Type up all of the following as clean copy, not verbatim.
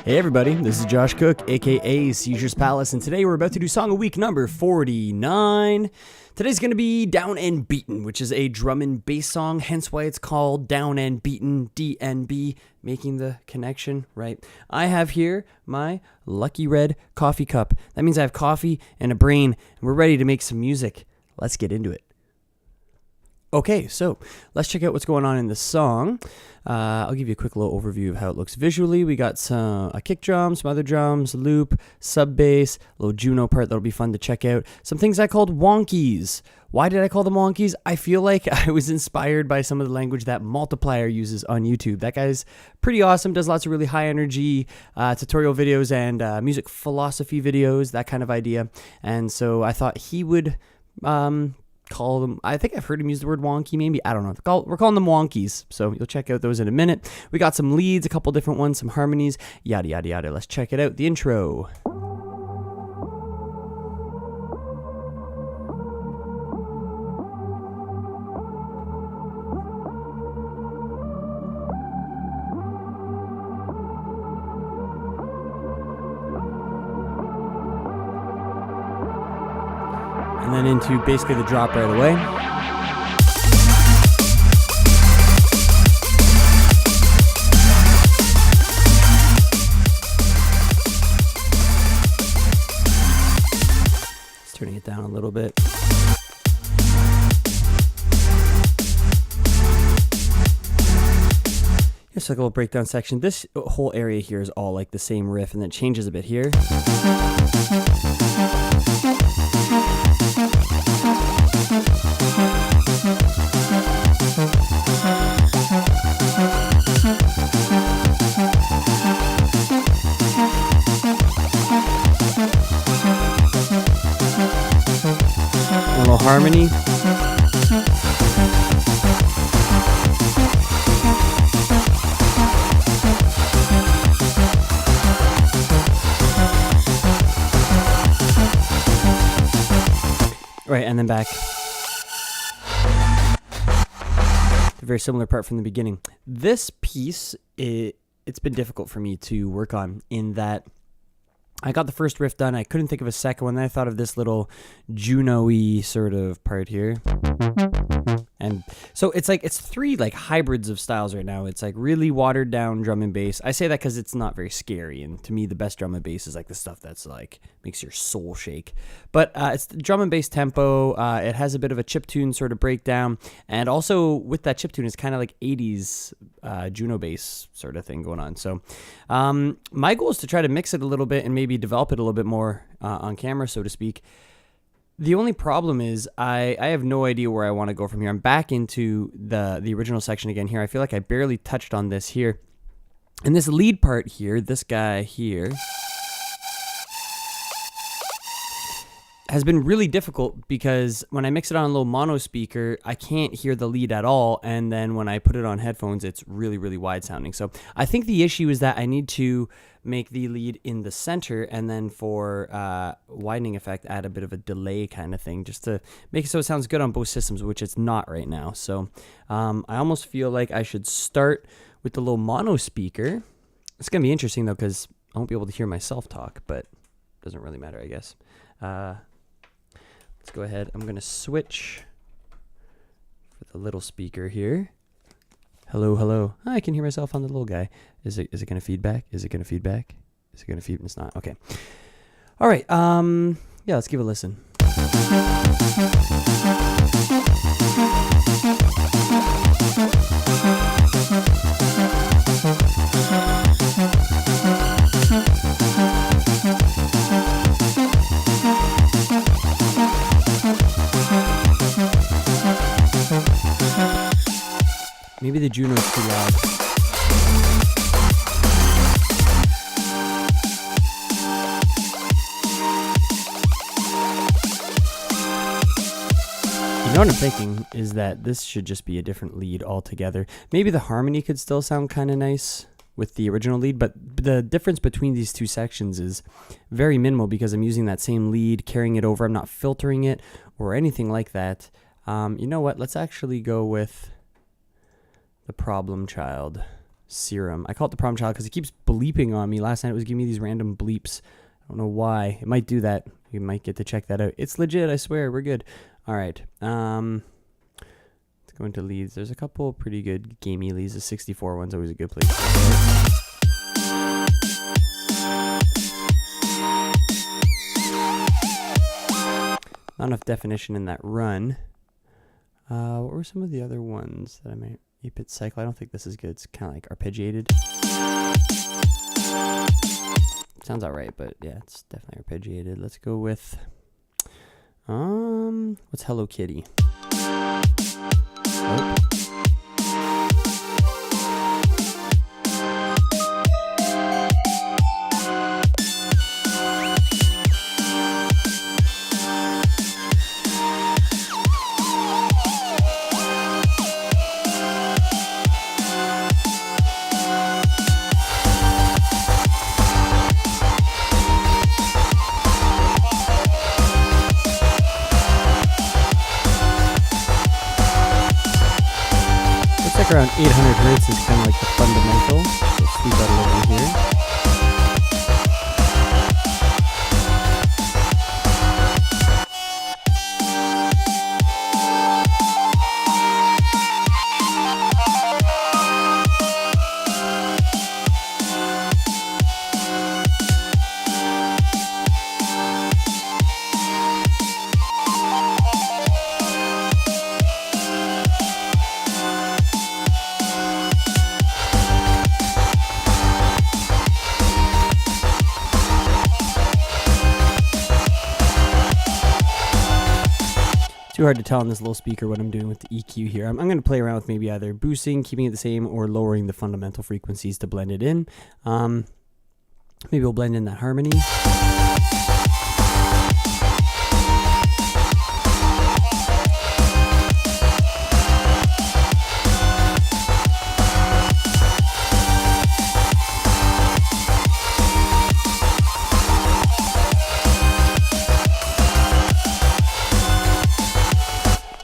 Hey everybody, this is Josh Cook, aka Seizures Palace, and today we're about to do song of week number 49. Today's going to be Down and Beaten, which is a drum and bass song, hence why it's called Down and Beaten, DNB, making the connection, right? I have here my Lucky Red coffee cup. That means I have coffee and a brain, and we're ready to make some music. Let's get into it. Okay, so let's check out what's going on in the song. I'll give you a quick little overview of how it looks visually. We got a kick drum, some other drums, loop, sub bass, a little Juno part that'll be fun to check out. Some things I called wonkies. Why did I call them wonkies? I feel like I was inspired by some of the language that Multiplier uses on YouTube. That guy's pretty awesome, does lots of really high energy tutorial videos and music philosophy videos, that kind of idea. And so I thought he would call them, I think I've heard him use the word wonky, maybe, I don't know. We're calling them wonkies, so you'll check out those in a minute. We got some leads, a couple different ones, some harmonies, yada, yada, yada. Let's check it out, the intro. And then into basically the drop right away. Just turning it down a little bit. Here's like a little breakdown section. This whole area here is all like the same riff, and then it changes a bit here. A little harmony. Right, and then back. A very similar part from the beginning. This piece, it's been difficult for me to work on in that I got the first riff done. I couldn't think of a second one. Then I thought of this little Juno-y sort of part here. And so it's three like hybrids of styles right now. It's like really watered down drum and bass. I say that because it's not very scary. And to me, the best drum and bass is like the stuff that's like makes your soul shake. But it's the drum and bass tempo. It has a bit of a chiptune sort of breakdown. And also with that chiptune, it's kind of like 80s Juno bass sort of thing going on. So my goal is to try to mix it a little bit and maybe develop it a little bit more on camera, so to speak. The only problem is I have no idea where I want to go from here. I'm back into the original section again here. I feel like I barely touched on this here. And this lead part here, this guy here, has been really difficult because when I mix it on a little mono speaker, I can't hear the lead at all. And then when I put it on headphones, it's really, really wide sounding. So I think the issue is that I need to make the lead in the center and then for widening effect, add a bit of a delay kind of thing just to make it so it sounds good on both systems, which it's not right now. So I almost feel like I should start with the little mono speaker. It's going to be interesting though, because I won't be able to hear myself talk, but it doesn't really matter, I guess. Let's go ahead. I'm going to switch for the little speaker here. Hello, hello. I can hear myself on the little guy. Is it going to feedback? Is it going to feedback? Is it going to feed? It's not. Okay. All right. Yeah, let's give it a listen. Maybe the Juno's too loud. You know what I'm thinking is that this should just be a different lead altogether. Maybe the harmony could still sound kind of nice with the original lead, but the difference between these two sections is very minimal because I'm using that same lead, carrying it over. I'm not filtering it or anything like that. You know what? Let's actually go with the problem child Serum. I call it the problem child because it keeps bleeping on me. Last night it was giving me these random bleeps. I don't know why. It might do that. You might get to check that out. It's legit, I swear. We're good. All right. Let's go into leads. There's a couple pretty good gamey leads. The 64 one's always a good place to start. Not enough definition in that run. What were some of the other ones that I might... 8-bit cycle. I don't think this is good. It's kind of like arpeggiated. Sounds alright, but yeah, it's definitely arpeggiated. Let's go with... what's Hello Kitty? Oh. Around 800 hertz is kind of like the fundamental. So sweep that a little bit here. Too hard to tell on this little speaker what I'm doing with the EQ here. I'm going to play around with maybe either boosting, keeping it the same, or lowering the fundamental frequencies to blend it in. Maybe we'll blend in that harmony.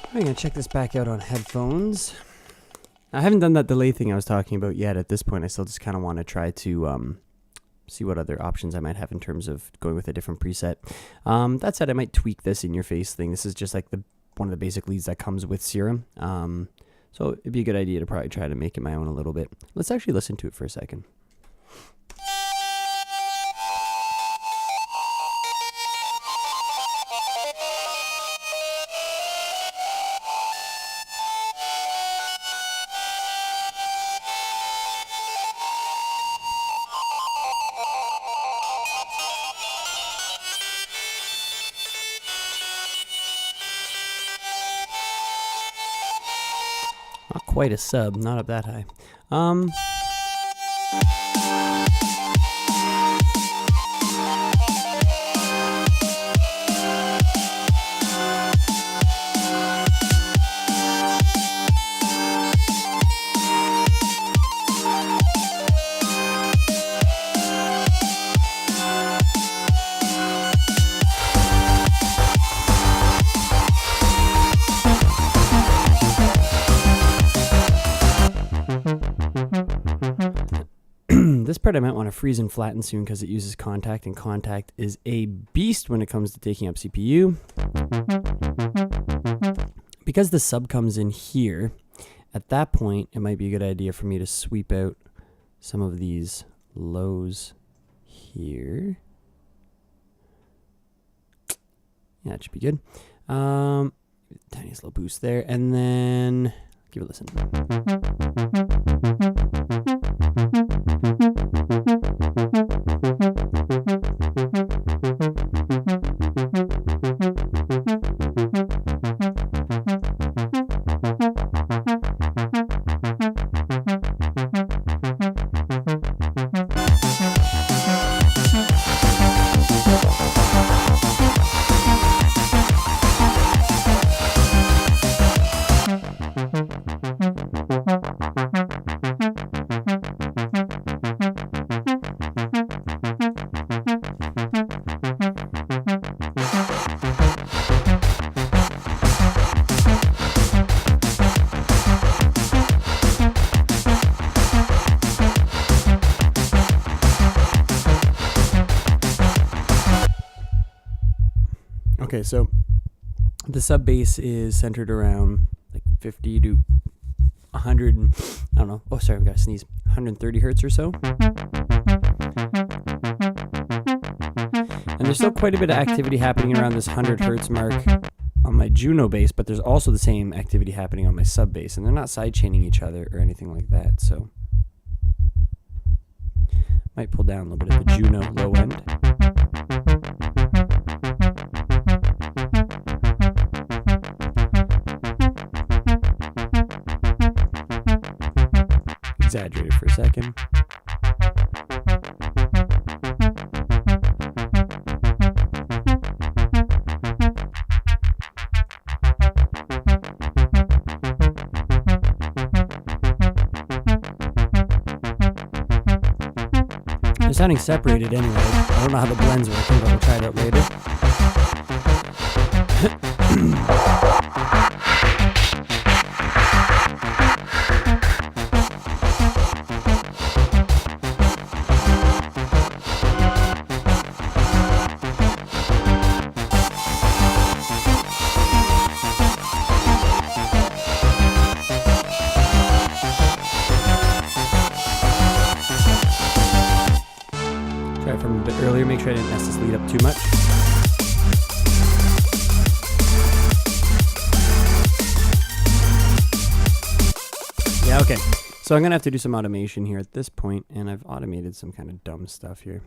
I'm going to check this back out on headphones. I haven't done that delay thing I was talking about yet at this point. I still just kind of want to try to see what other options I might have in terms of going with a different preset. That said, I might tweak this in your face thing. This is just like one of the basic leads that comes with Serum. So it'd be a good idea to probably try to make it my own a little bit. Let's actually listen to it for a second. Not quite a sub, not up that high. This part I might want to freeze and flatten soon because it uses contact, and contact is a beast when it comes to taking up CPU. Because the sub comes in here, at that point it might be a good idea for me to sweep out some of these lows here. Yeah, it should be good. Tiniest little boost there, and then give it a listen. Okay, so the sub bass is centered around like 50 to 100, I don't know. Oh, sorry, I've got to sneeze. 130 hertz or so. And there's still quite a bit of activity happening around this 100 hertz mark on my Juno bass, but there's also the same activity happening on my sub bass, and they're not sidechaining each other or anything like that, so might pull down a little bit at the Juno low end. Exaggerate it for a second. They're sounding separated anyway. I don't know how the blend's working, but we'll try it out later. Try from a bit earlier, make sure I didn't mess this lead up too much. Yeah, okay. So I'm gonna have to do some automation here at this point, and I've automated some kind of dumb stuff here.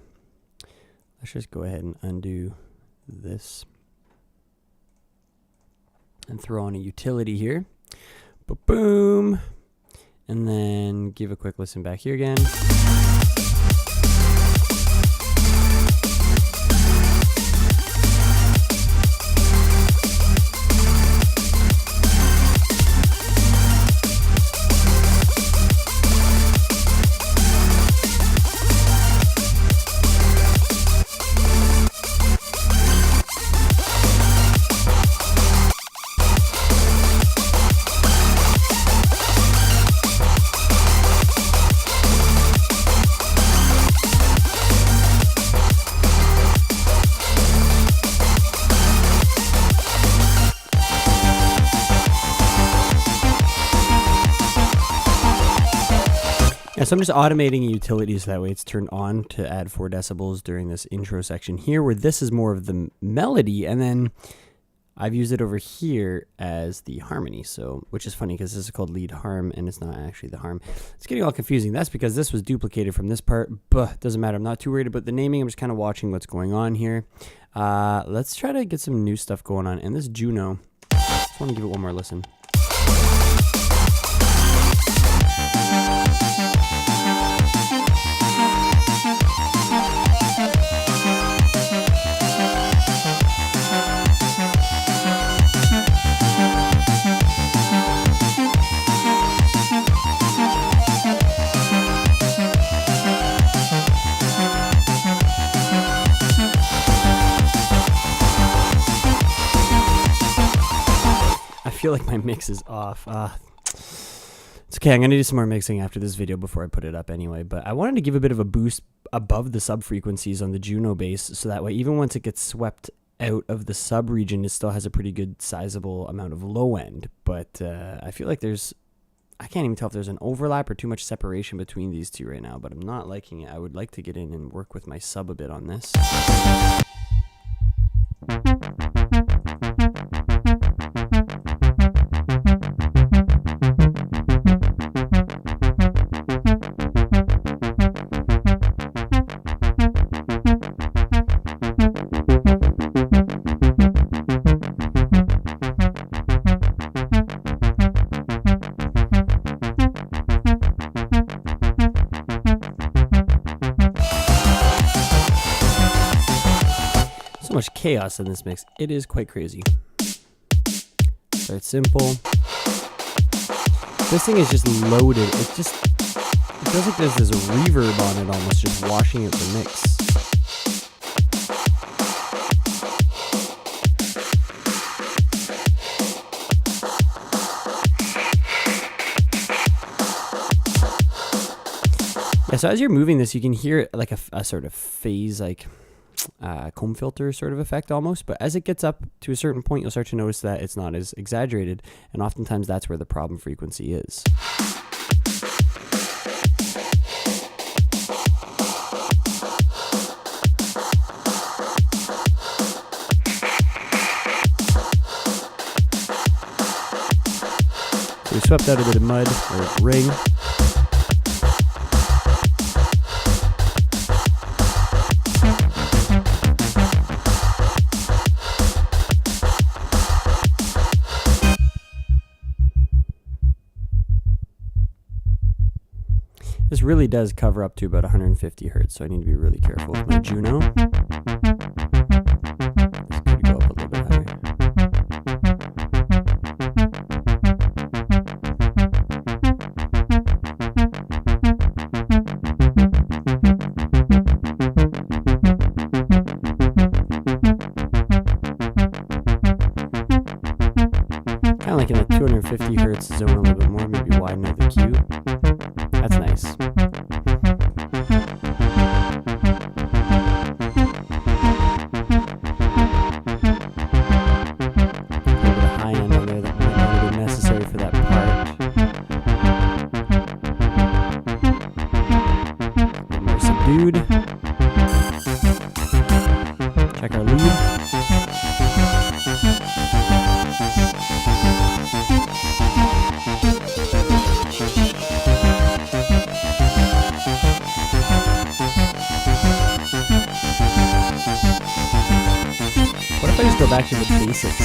Let's just go ahead and undo this and throw on a utility here. Boom. And then give a quick listen back here again. Yeah, so I'm just automating a utility so that way it's turned on to add 4 decibels during this intro section here, where this is more of the melody, and then I've used it over here as the harmony, so which is funny because this is called lead harm and it's not actually the harm. It's getting all confusing. That's because this was duplicated from this part, but doesn't matter. I'm not too worried about the naming. I'm just kind of watching what's going on here. Let's try to get some new stuff going on. And this Juno, I just want to give it one more listen. I feel like my mix is off. It's okay, I'm going to do some more mixing after this video before I put it up anyway, but I wanted to give a bit of a boost above the sub frequencies on the Juno bass, so that way even once it gets swept out of the sub region, it still has a pretty good sizable amount of low end, but I feel like I can't even tell if there's an overlap or too much separation between these two right now, but I'm not liking it. I would like to get in and work with my sub a bit on this. So much chaos in this mix. It is quite crazy. Start simple. This thing is just loaded. It feels like there's this reverb on it almost, just washing out the mix. Yeah, so as you're moving this, you can hear like a sort of phase, like comb filter sort of effect almost. But as it gets up to a certain point, you'll start to notice that it's not as exaggerated, and oftentimes that's where the problem frequency is. So we swept out a bit of mud or ring. This really does cover up to about 150 hertz, so I need to be really careful with my Juno. This could go up a little bit higher. Kind of like in the 250 hertz zone a little bit more, maybe widen out the Q. That's nice. A little bit of high end on there that might not have been necessary for that part. A bit more subdued. Check our lead. What if I just go back to the basics?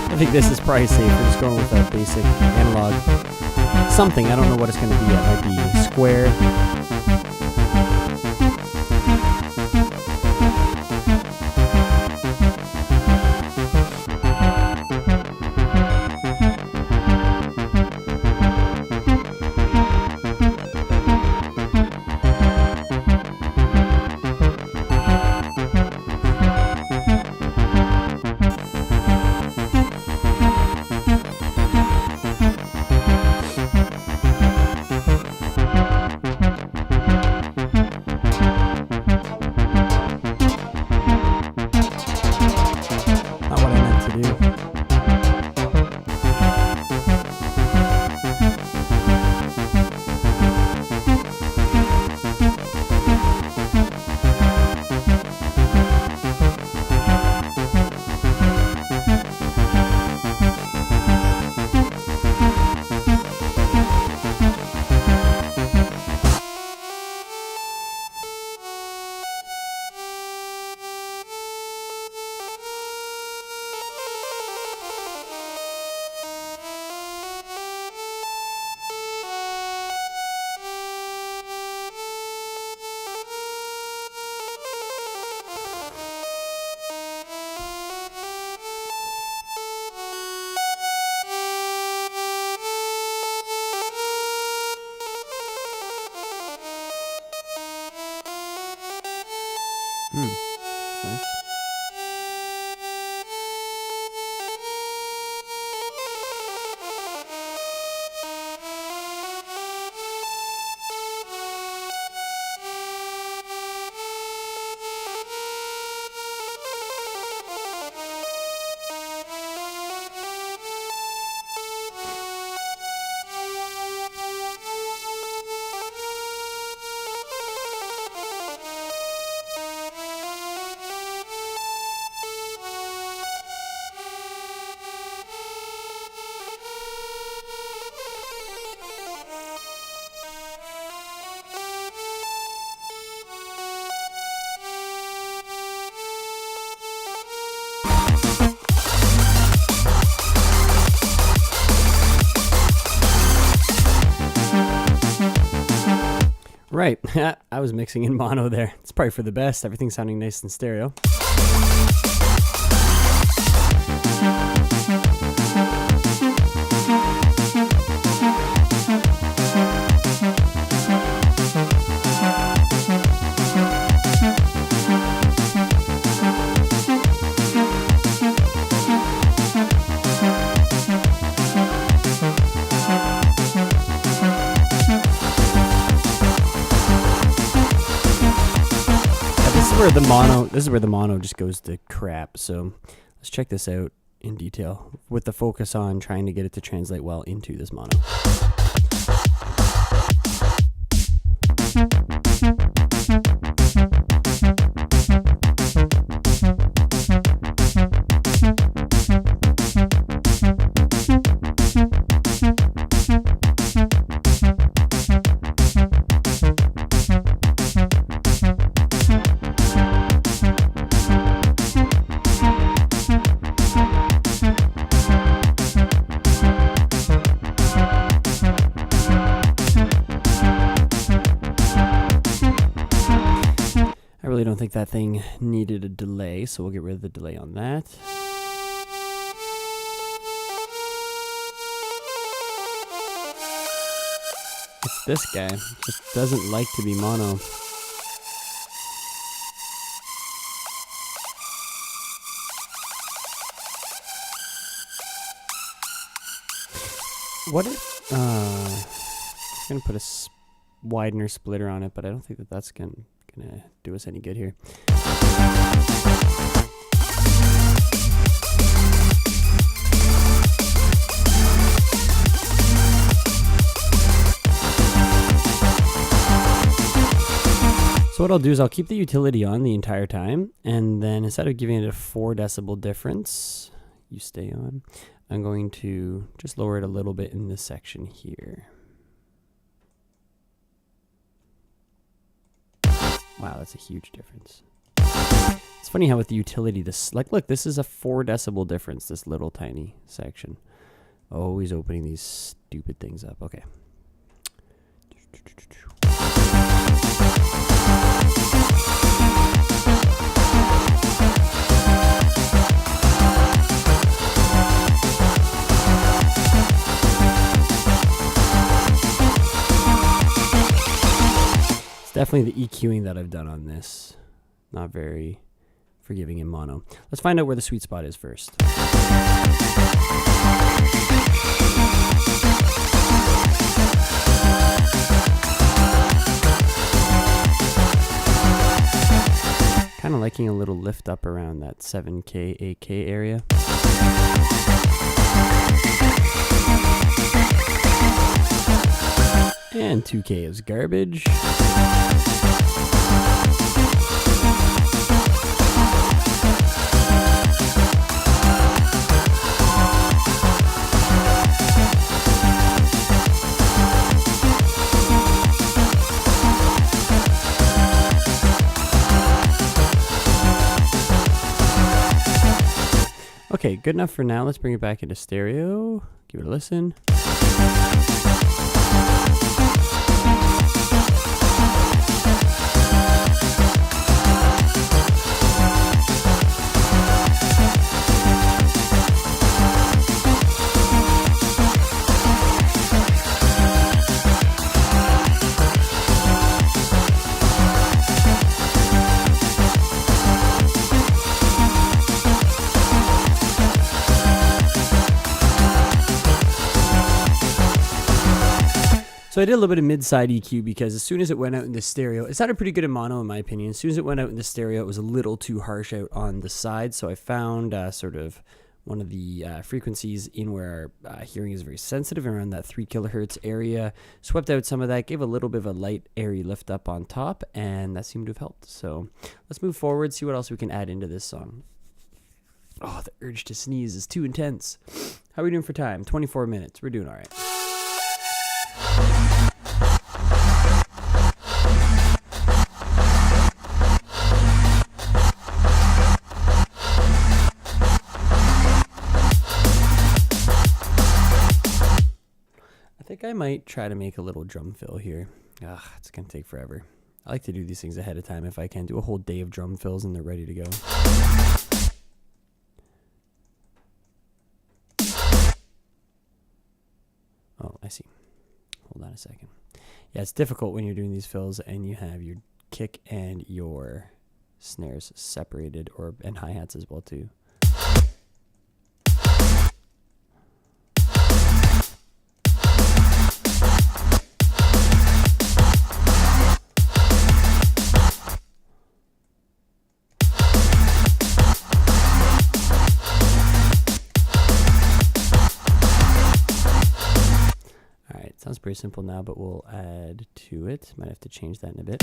I think this is probably safe. We're just going with a basic analog something. I don't know what it's going to be yet. It might be square. Nice. Right, I was mixing in mono there. It's probably for the best. Everything's sounding nice in stereo. This is where the mono just goes to crap. So let's check this out in detail with the focus on trying to get it to translate well into this mono. I really don't think that thing needed a delay, so we'll get rid of the delay on that. It's this guy. Just doesn't like to be mono. What if... I'm going to put a widener splitter on it, but I don't think that that's gonna do us any good here. So what I'll do is I'll keep the utility on the entire time, and then instead of giving it a 4 decibel difference, you stay on, I'm going to just lower it a little bit in this section here. Wow, that's a huge difference. It's funny how with the utility, this, like, look, this is a 4 decibel difference, this little tiny section. Always opening these stupid things up. Okay. Definitely the EQing that I've done on this. Not very forgiving in mono. Let's find out where the sweet spot is first. Kind of liking a little lift up around that 7K, 8K area. And 2K is garbage. Okay, good enough for now. Let's bring it back into stereo. Give it a listen. So I did a little bit of mid-side EQ because as soon as it went out in the stereo, it sounded pretty good in mono in my opinion. As soon as it went out in the stereo, it was a little too harsh out on the side. So I found sort of one of the frequencies in where our hearing is very sensitive around that 3 kilohertz area. Swept out some of that, gave a little bit of a light, airy lift up on top, and that seemed to have helped. So let's move forward, see what else we can add into this song. Oh, the urge to sneeze is too intense. How are we doing for time? 24 minutes. We're doing all right. I might try to make a little drum fill here. It's gonna take forever. I like to do these things ahead of time if I can. Do a whole day of drum fills and they're ready to go. Oh, I see. Hold on a second. Yeah, it's difficult when you're doing these fills and you have your kick and your snares separated, and hi-hats as well too. pretty simple now, but we'll add to it. Might have to change that in a bit.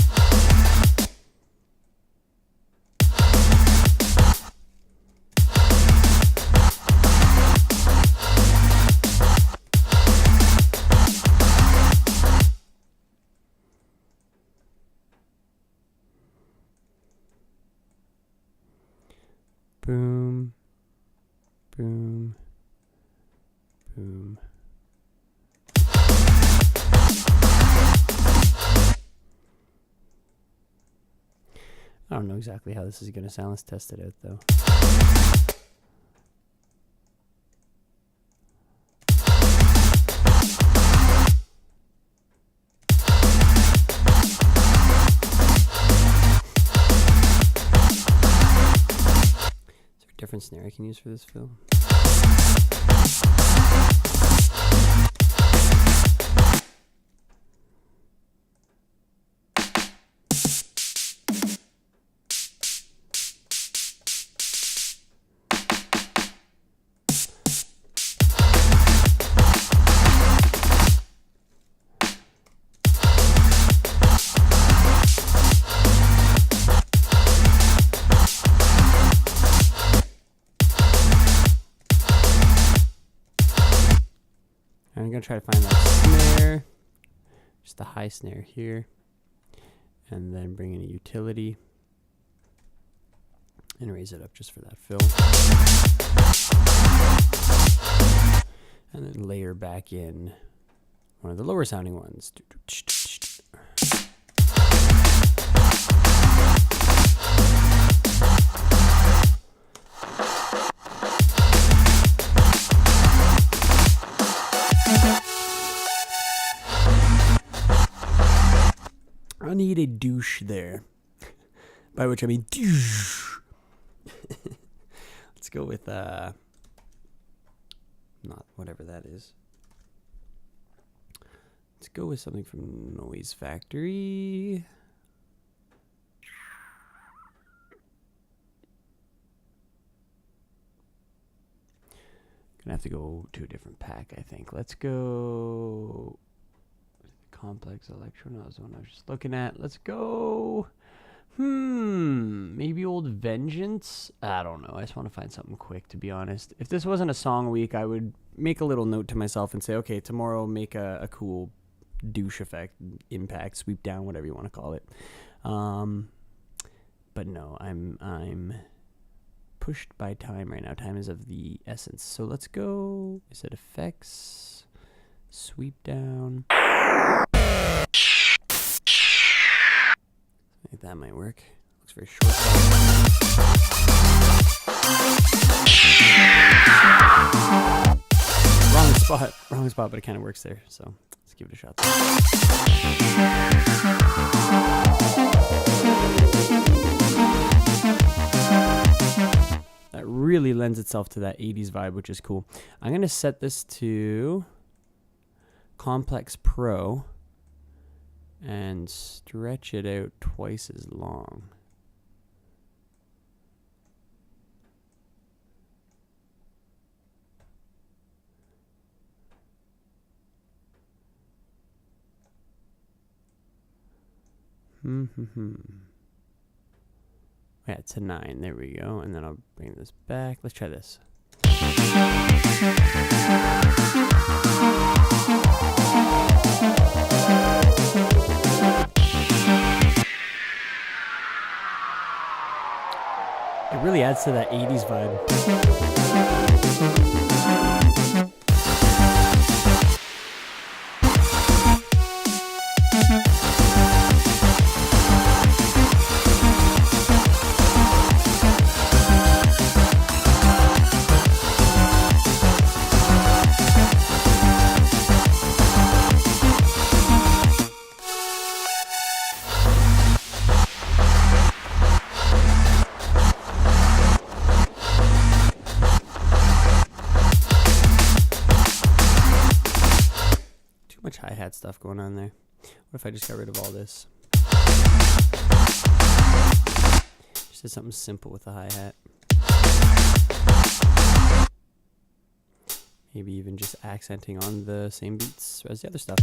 Boom, boom, boom. I don't know exactly how this is going to sound. Let's test it out, though. Is there a different snare I can use for this fill? I'm going to try to find that snare, just the high snare here, and then bring in a utility and raise it up just for that fill. And then layer back in one of the lower sounding ones. I need a douche there, by which I mean douche. Let's go with not whatever that is. Let's go with something from Noise Factory. Gonna have to go to a different pack, I think. Let's go Complex Electro. No, that's the one I was just looking at. Let's go. Maybe Old Vengeance. I don't know. I just want to find something quick, to be honest. If this wasn't a song week, I would make a little note to myself and say, okay, tomorrow make a cool douche effect, impact, sweep down, whatever you want to call it. But no, I'm pushed by time right now. Time is of the essence. So let's go. Is it effects? Sweep down. I think that might work. Looks very short. Wrong spot, but it kind of works there. So let's give it a shot. That really lends itself to that 80s vibe, which is cool. I'm going to set this to Complex Pro and stretch it out twice as long. Yeah, it's a 9. There we go. And then I'll bring this back. Let's try this. It really adds to that 80s vibe. Hi-hat stuff going on there. What if I just got rid of all this? Just did something simple with the hi-hat. Maybe even just accenting on the same beats as the other stuff.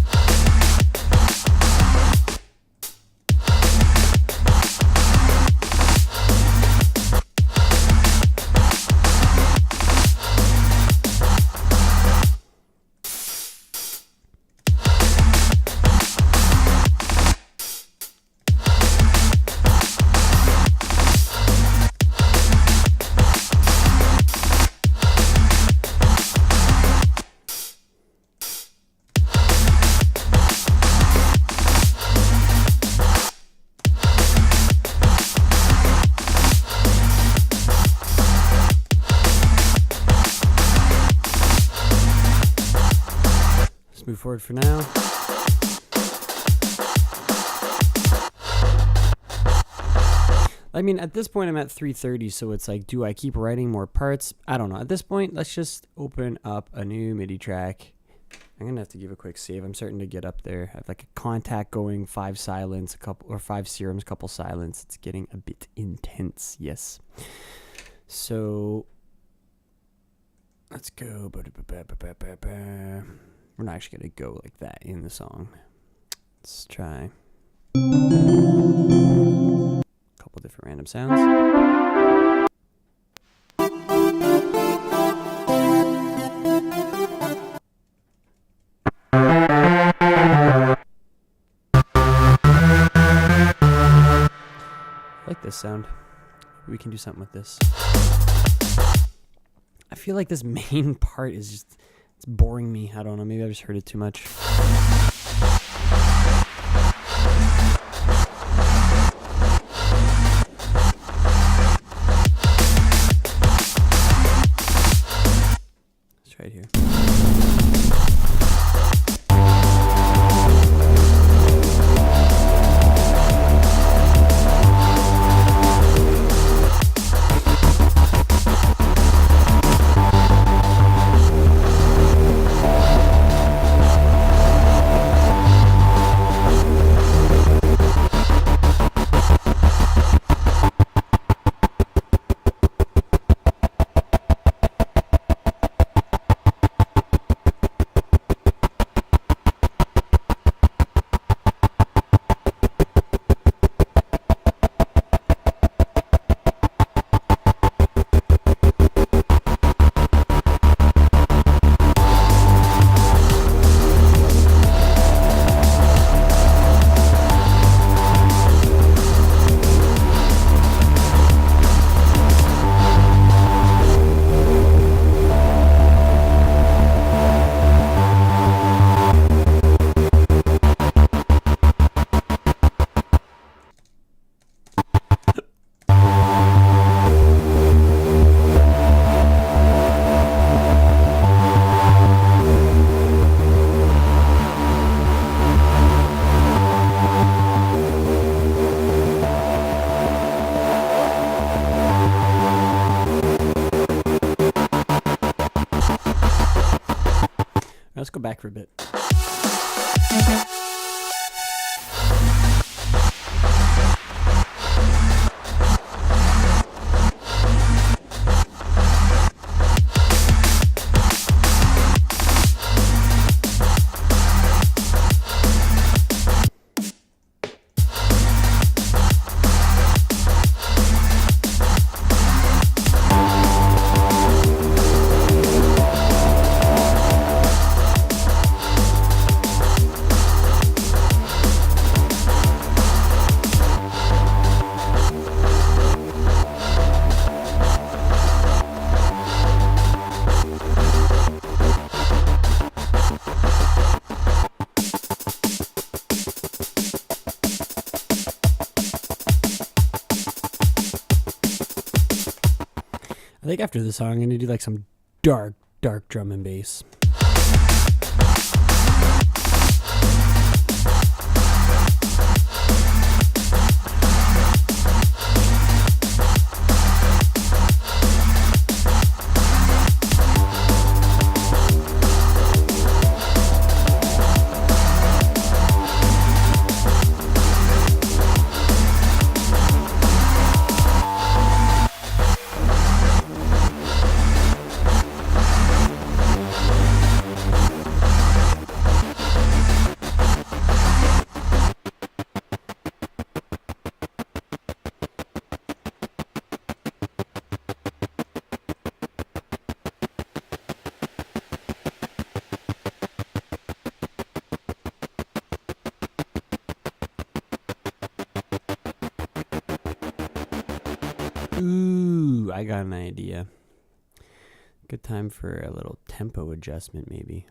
Move forward for now. I mean, at this point I'm at 3:30, so it's like, do I keep writing more parts? I don't know. At this point, let's just open up a new MIDI track. I'm gonna have to give a quick save. I'm starting to get up there. I have like a contact going, 5 silence, a couple, or 5 serums, couple silence. It's getting a bit intense. Yes. So let's go. We're not actually going to go like that in the song. Let's try a couple different random sounds. I like this sound. We can do something with this. I feel like this main part is just... it's boring me. I don't know. Maybe I just heard it too much. Let's try it here. Let's go back for a bit. I think after this song, I'm going to do like some dark drum and bass. I got an idea. Good time for a little tempo adjustment, maybe.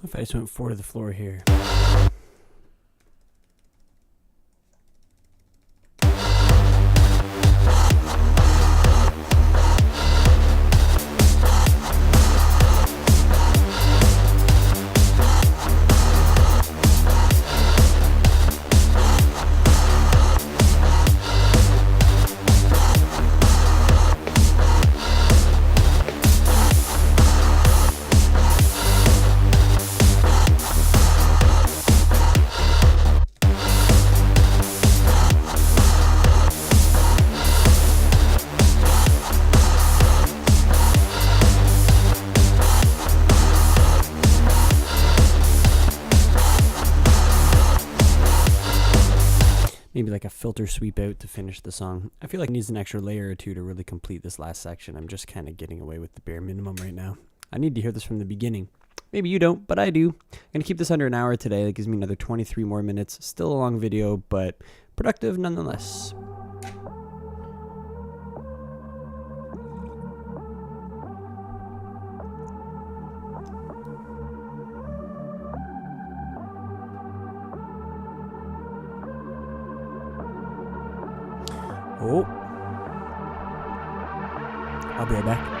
If I just went 4 to the floor here. Maybe like a filter sweep out to finish the song. I feel like it needs an extra layer or two to really complete this last section. I'm just kind of getting away with the bare minimum right now. I need to hear this from the beginning. Maybe you don't, but I do. I'm going to keep this under an hour today. That gives me another 23 more minutes. Still a long video, but productive nonetheless. Oh. I'll be right back.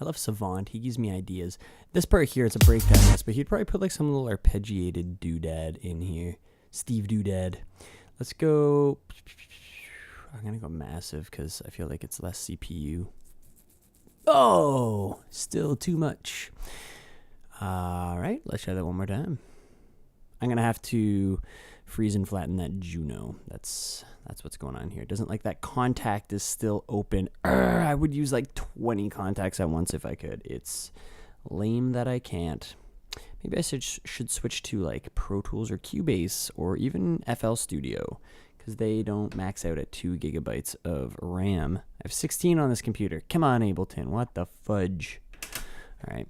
I love Savant. He gives me ideas. This part here, it's a breakdown, but he'd probably put like some little arpeggiated doodad in here. Steve Doodad. Let's go. I'm going to go massive because I feel like it's less CPU. Oh, still too much. All right, let's try that one more time. I'm going to have to freeze and flatten that Juno. That's what's going on here. It doesn't like that contact is still open. I would use like 20 contacts at once if I could. It's lame that I can't. Maybe I should switch to like Pro Tools or Cubase or even FL Studio because they don't max out at 2 gigabytes of RAM. I have 16 on this computer. Come on, Ableton. What the fudge? All right.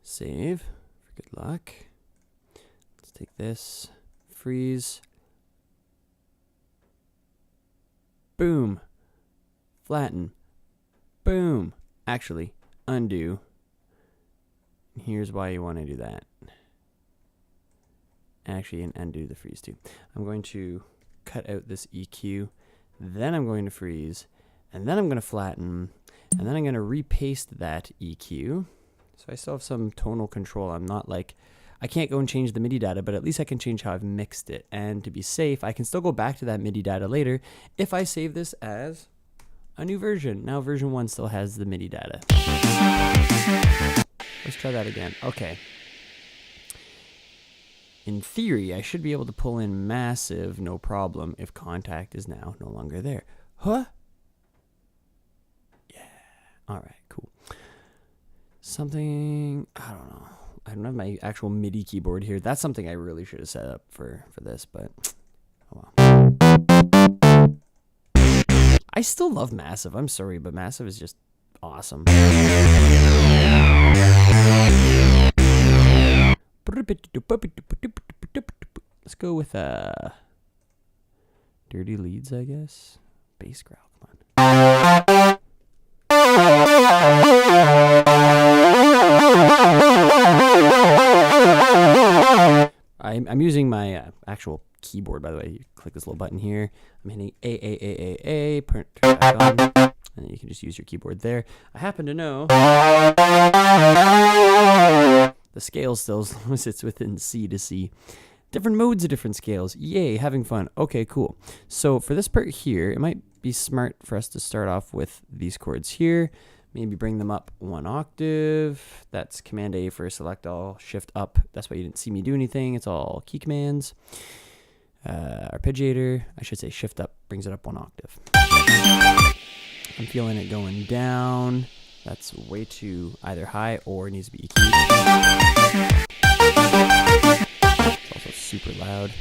Save for good luck. Let's take this. Freeze. Boom. Flatten. Boom. Actually, undo. And here's why you want to do that. Actually, and undo the freeze too. I'm going to cut out this EQ. Then I'm going to freeze. And then I'm going to flatten. And then I'm going to repaste that EQ. So I still have some tonal control. I'm not like... I can't go and change the MIDI data, but at least I can change how I've mixed it. And to be safe, I can still go back to that MIDI data later if I save this as a new version. Now version 1 still has the MIDI data. Let's try that again. Okay. In theory, I should be able to pull in massive, no problem, if contact is now no longer there. Huh? Yeah. All right, cool. Something, I don't know. I don't have my actual MIDI keyboard here. That's something I really should have set up for this, but oh well. I still love Massive. I'm sorry, but Massive is just awesome. Let's go with Dirty Leads, I guess. Bass growl, come on. I'm using my actual keyboard, by the way. You click this little button here. I'm hitting A, turn it back on, and then you can just use your keyboard there. I happen to know the scale still sits within C to C. Different modes of different scales. Yay, having fun. Okay, cool. So for this part here, it might be smart for us to start off with these chords here. Maybe bring them up 1 octave. That's Command A for select all, Shift up. That's why you didn't see me do anything. It's all key commands. Arpeggiator, I should say Shift up, brings it up 1 octave. I'm feeling it going down. That's way too either high or it needs to be EQ'd. It's also super loud.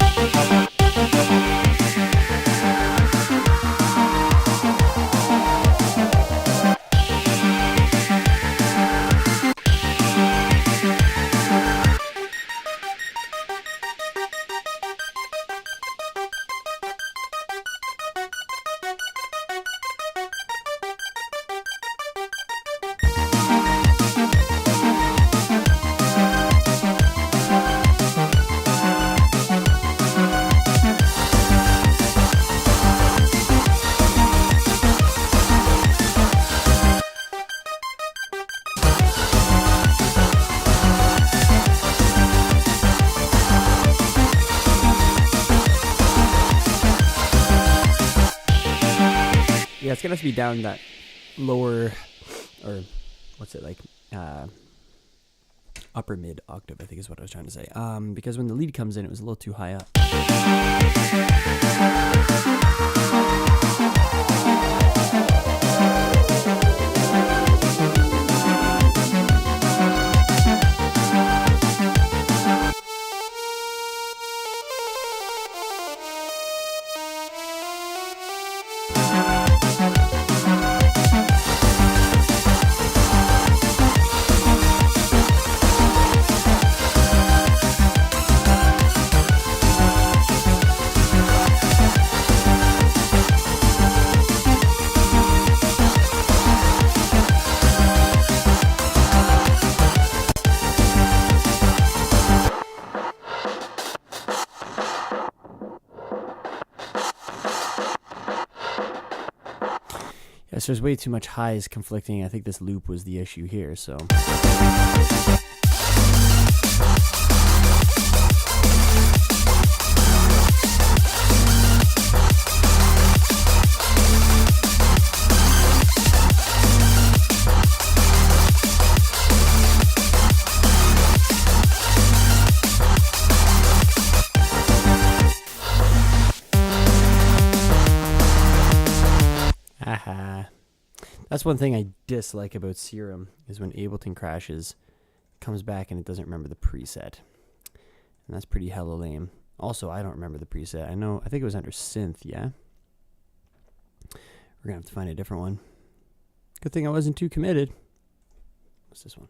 Yeah, it's gonna have to be down that lower, or what's it like, upper mid octave, I think is what I was trying to say. Because when the lead comes in, it was a little too high up. So there's way too much highs conflicting. I think this loop was the issue here, so. That's one thing I dislike about Serum, is when Ableton crashes, it comes back and it doesn't remember the preset. And that's pretty hella lame. Also, I don't remember the preset. I think it was under synth, yeah? We're gonna have to find a different one. Good thing I wasn't too committed. What's this one?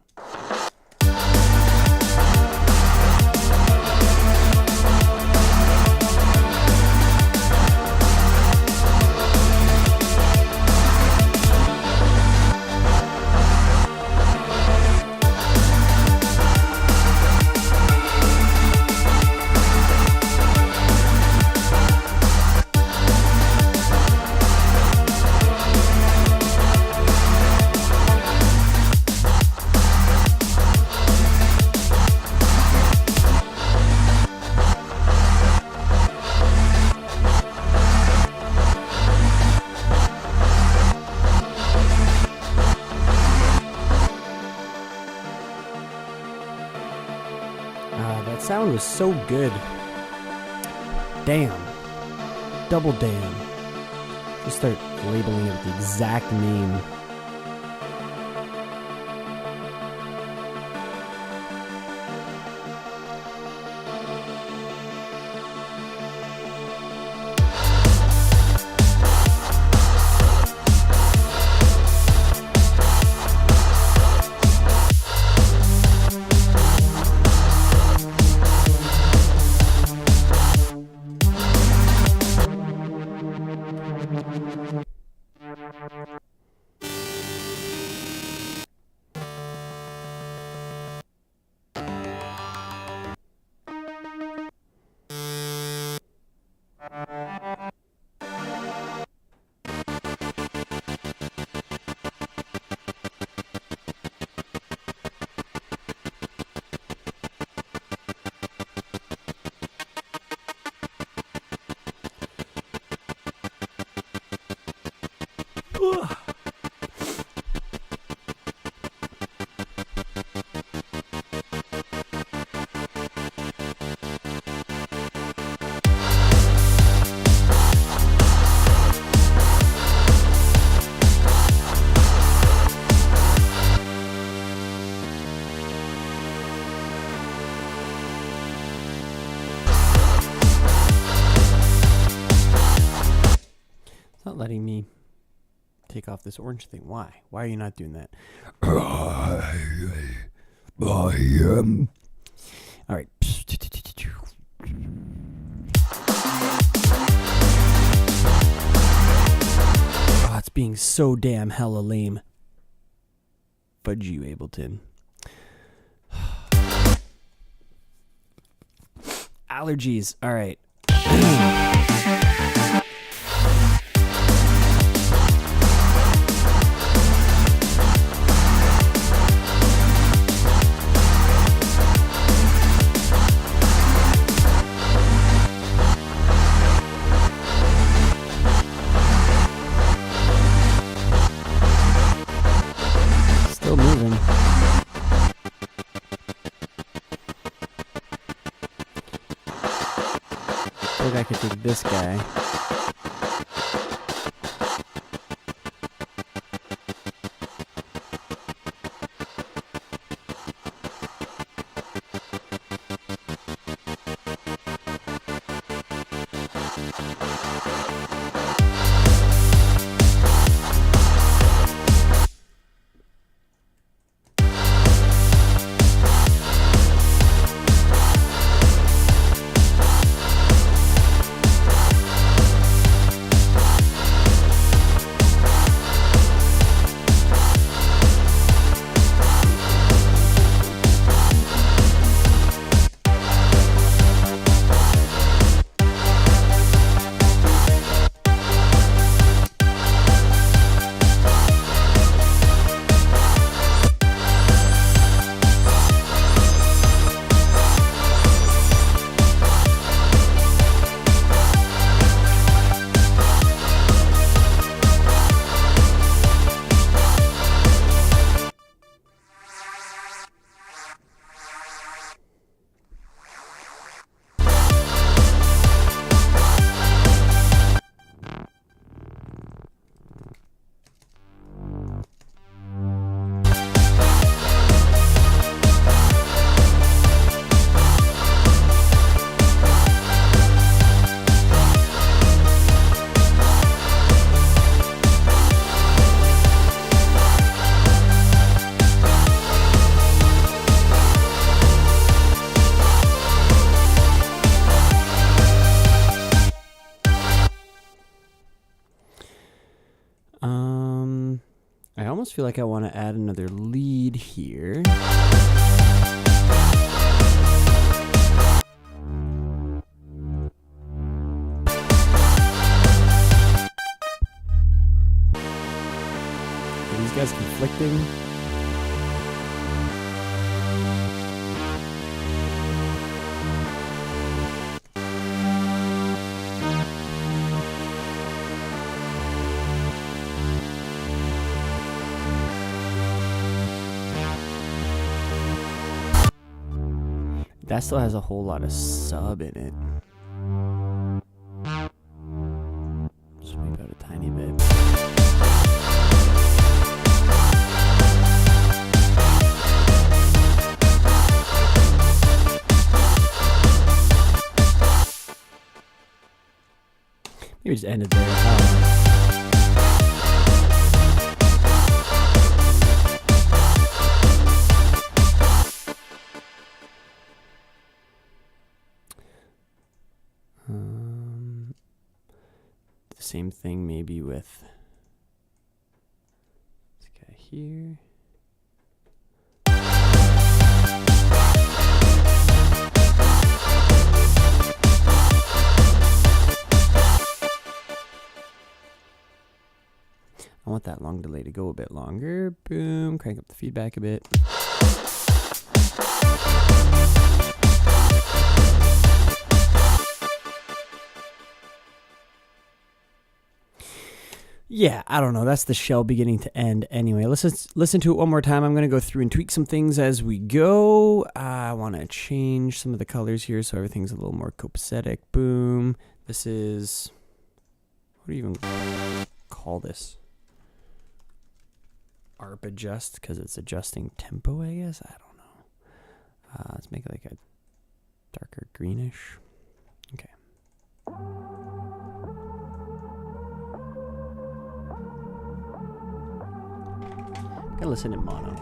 That sound was so good. Damn. Double damn. Just start labeling it with the exact name. not letting me take off this orange thing. Why? Why are you not doing that? All right. Oh, it's being so damn hella lame. Fudge you, Ableton. Allergies. All right. Still moving. I think I could take this guy. I almost feel like I want to add another lead here. Are these guys conflicting? That still has a whole lot of sub in it. Sweep out a tiny bit. Maybe just end it there. Same thing maybe with this guy here. I want that long delay to go a bit longer. Boom, crank up the feedback a bit. Yeah, I don't know. That's the shell beginning to end anyway. Let's listen to it one more time. I'm going to go through and tweak some things as we go. I want to change some of the colors here so everything's a little more copacetic. Boom. This is... what do you even call this? ARP adjust, because it's adjusting tempo, I guess? I don't know. Let's make it like a darker greenish. Okay. Gotta listen in mono.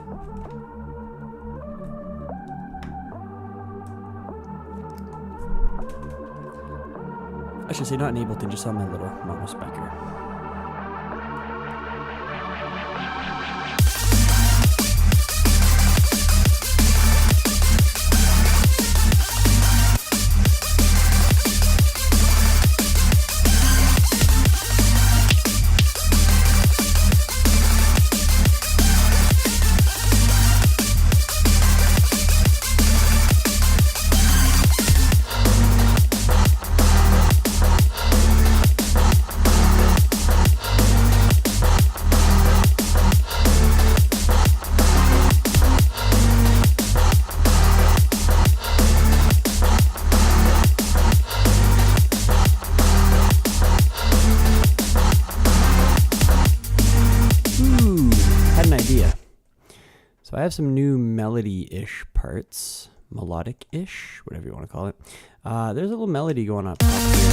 I should say not in Ableton, just on my little mono speaker. So I have some new melody-ish parts, melodic-ish, whatever you want to call it. There's a little melody going on top here.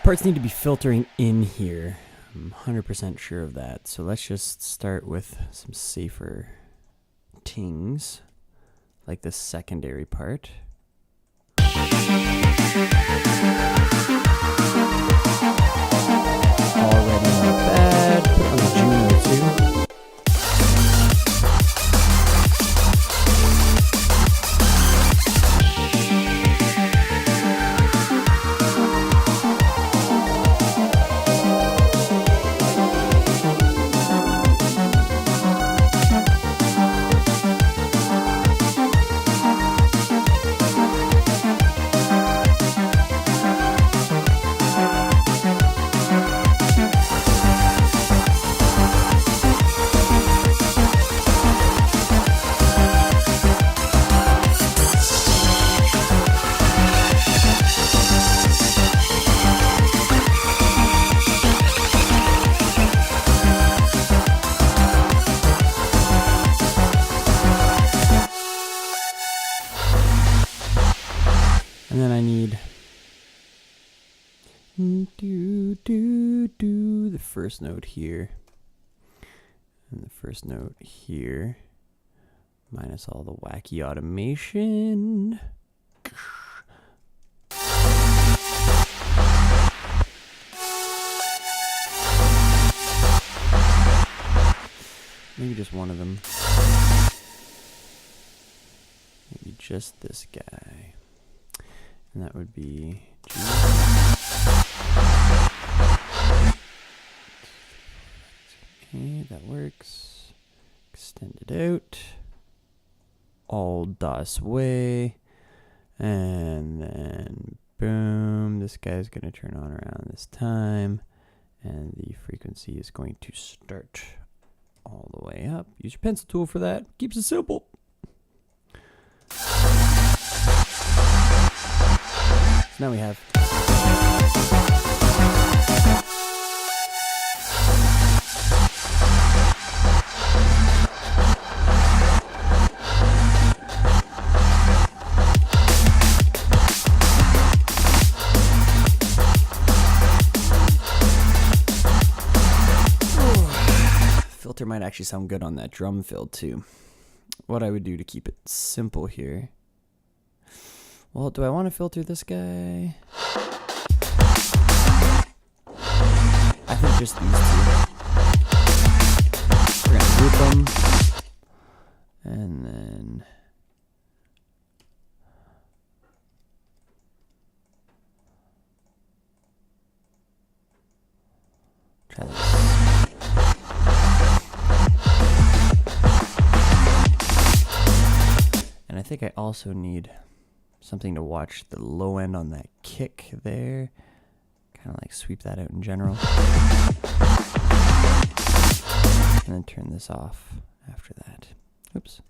Parts need to be filtering in here. I'm 100% sure of that. So let's just start with some safer tings, like the secondary part. Already not bad. Put on the junior too. And then I need the first note here and the first note here, minus all the wacky automation. one of them. Maybe just this guy. And that would be G. Okay, that works. Extend it out. All das way. And then boom, this guy's going to turn on around this time. And the frequency is going to start all the way up. Use your pencil tool for that. Keeps it simple. So now we have. Filter might actually sound good on that drum fill too. What I would do to keep it simple here. Well, do I want to filter this guy? I think just these two. We're gonna group them. And then try this. And I think I also need something to watch the low end on that kick there. Kind of like sweep that out in general. And then turn this off after that. Oops.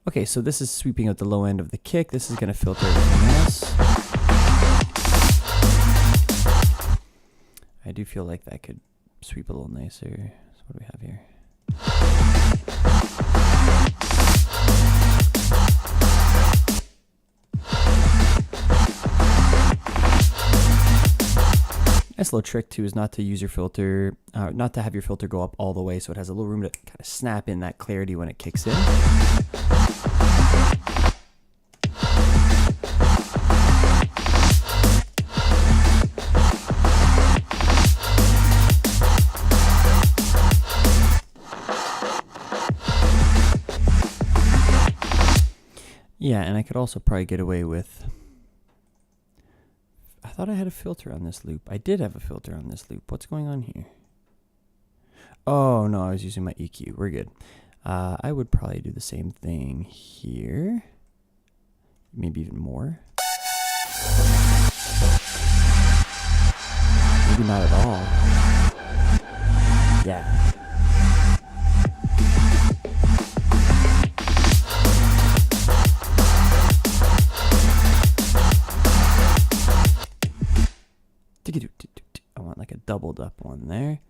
Okay, so this is sweeping out the low end of the kick. This is going to filter everything else. I do feel like that could sweep a little nicer. So what do we have here? Nice little trick too is not to use your filter, not to have your filter go up all the way, so it has a little room to kind of snap in that clarity when it kicks in. Yeah, and I could also probably get away with. I thought I had a filter on this loop. I did have a filter on this loop. What's going on here? Oh, no, I was using my EQ. We're good. I would probably do the same thing here. Maybe even more. Maybe not at all. Yeah. I want like a doubled up one there.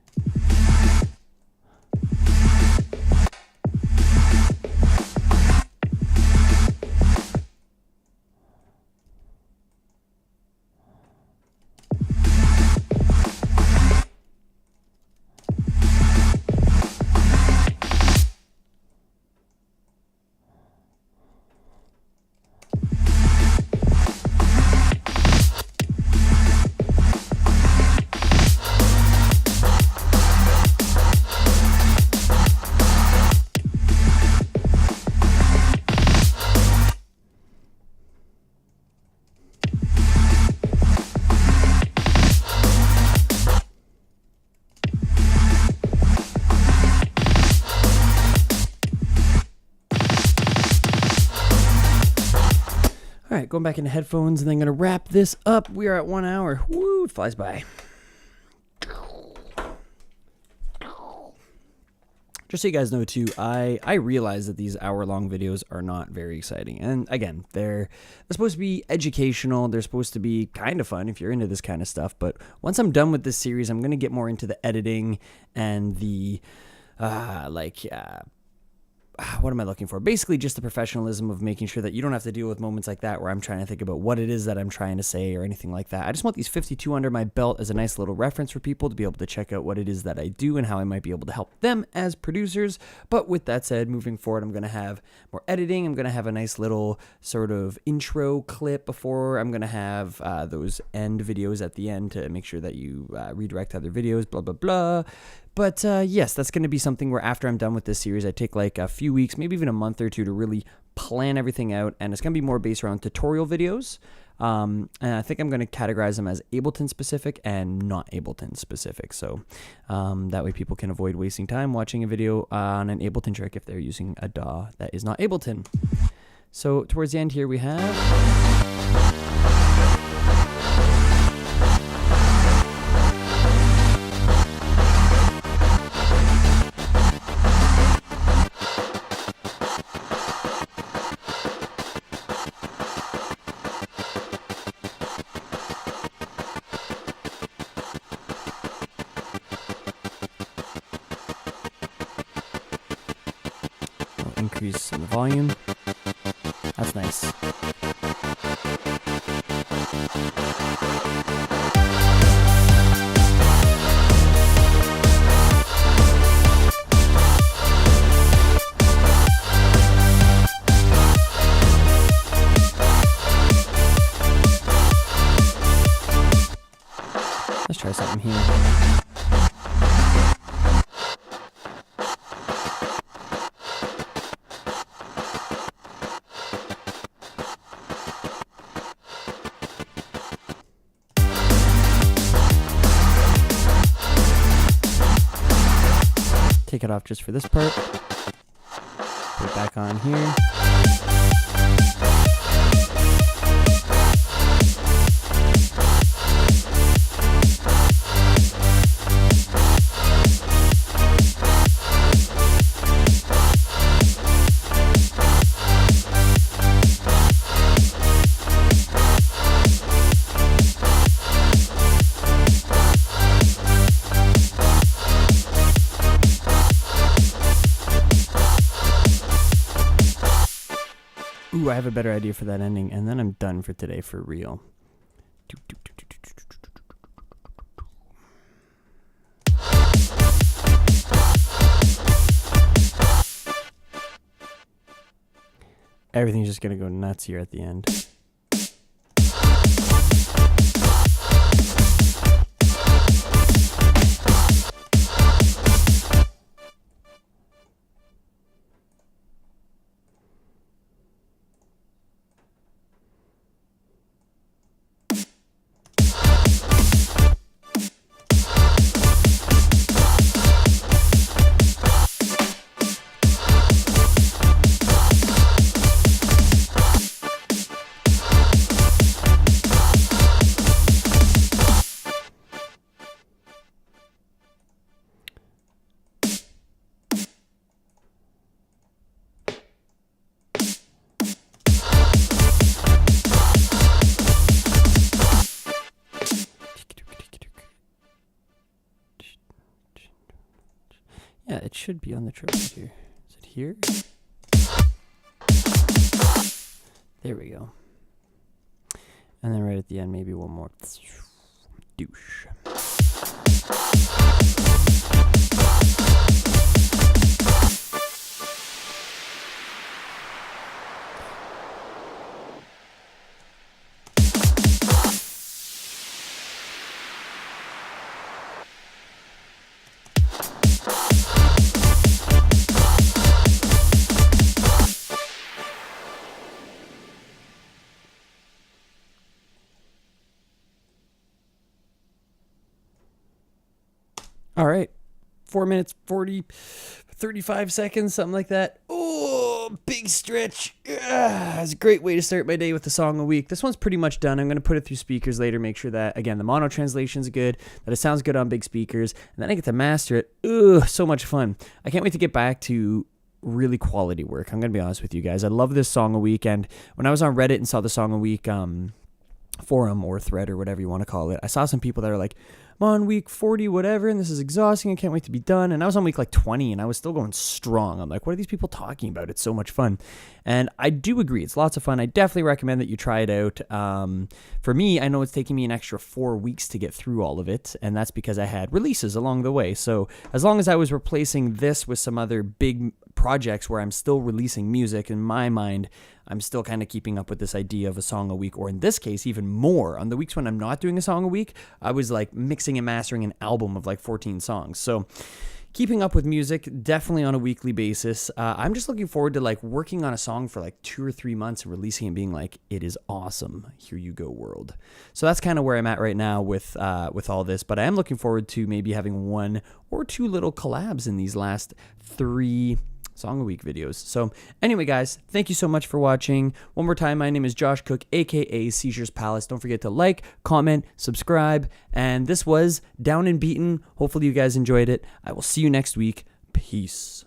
All right, going back into headphones and then going to wrap this up. We are at 1 hour. Woo, it flies by. Just so you guys know too, I realize that these hour-long videos are not very exciting. And again, they're supposed to be educational. They're supposed to be kind of fun if you're into this kind of stuff. But once I'm done with this series, I'm going to get more into the editing and the, what am I looking for? Basically just the professionalism of making sure that you don't have to deal with moments like that where I'm trying to think about what it is that I'm trying to say or anything like that. I just want these 52 under my belt as a nice little reference for people to be able to check out what it is that I do and how I might be able to help them as producers. But with that said, moving forward, I'm going to have more editing. I'm going to have a nice little sort of intro clip before. I'm going to have those end videos at the end to make sure that you redirect to other videos, blah, blah, blah. But yes, that's going to be something where after I'm done with this series, I take like a few weeks, maybe even a month or two to really plan everything out. And it's going to be more based around tutorial videos. And I think I'm going to categorize them as Ableton specific and not Ableton specific. So that way people can avoid wasting time watching a video on an Ableton trick if they're using a DAW that is not Ableton. So towards the end here we have... increase in the volume. That's nice. Let's try something here. Take it off just for this part. Put it back on here. Ooh, I have a better idea for that ending, and then I'm done for today for real. Everything's just gonna go nuts here at the end. Yeah, it should be on the triplet here. Is it here? There we go. And then right at the end, maybe one more. Douche. All right, 4 minutes, 35 seconds, something like that. Oh, big stretch. It's a great way to start my day with the song a week. This one's pretty much done. I'm going to put it through speakers later, make sure that, again, the mono translation's good, that it sounds good on big speakers, and then I get to master it. Ugh, so much fun. I can't wait to get back to really quality work. I'm going to be honest with you guys. I love this song a week, and when I was on Reddit and saw the song a week forum or thread or whatever you want to call it, I saw some people that are like, I'm on week 40 whatever, and this is exhausting, I can't wait to be done. And I was on week like 20 and I was still going strong. I'm like, what are these people talking about? It's so much fun. And I do agree, it's lots of fun. I definitely recommend that you try it out. For me, I know it's taking me an extra 4 weeks to get through all of it, and that's because I had releases along the way. So as long as I was replacing this with some other big projects where I'm still releasing music. In my mind, I'm still kind of keeping up with this idea of a song a week, or in this case, even more. On the weeks when I'm not doing a song a week, I was like mixing and mastering an album of like 14 songs. So keeping up with music, definitely on a weekly basis. I'm just looking forward to like working on a song for like 2 or 3 months and releasing it and being like, it is awesome. Here you go, world. So that's kind of where I'm at right now with all this. But I am looking forward to maybe having 1 or 2 little collabs in these last 3 Song a Week videos. So anyway, guys, thank you so much for watching. One more time, my name is Josh Cook, aka Seizures Palace. Don't forget to like, comment, subscribe. And this was Down and Beaten. Hopefully you guys enjoyed it. I will see you next week. Peace.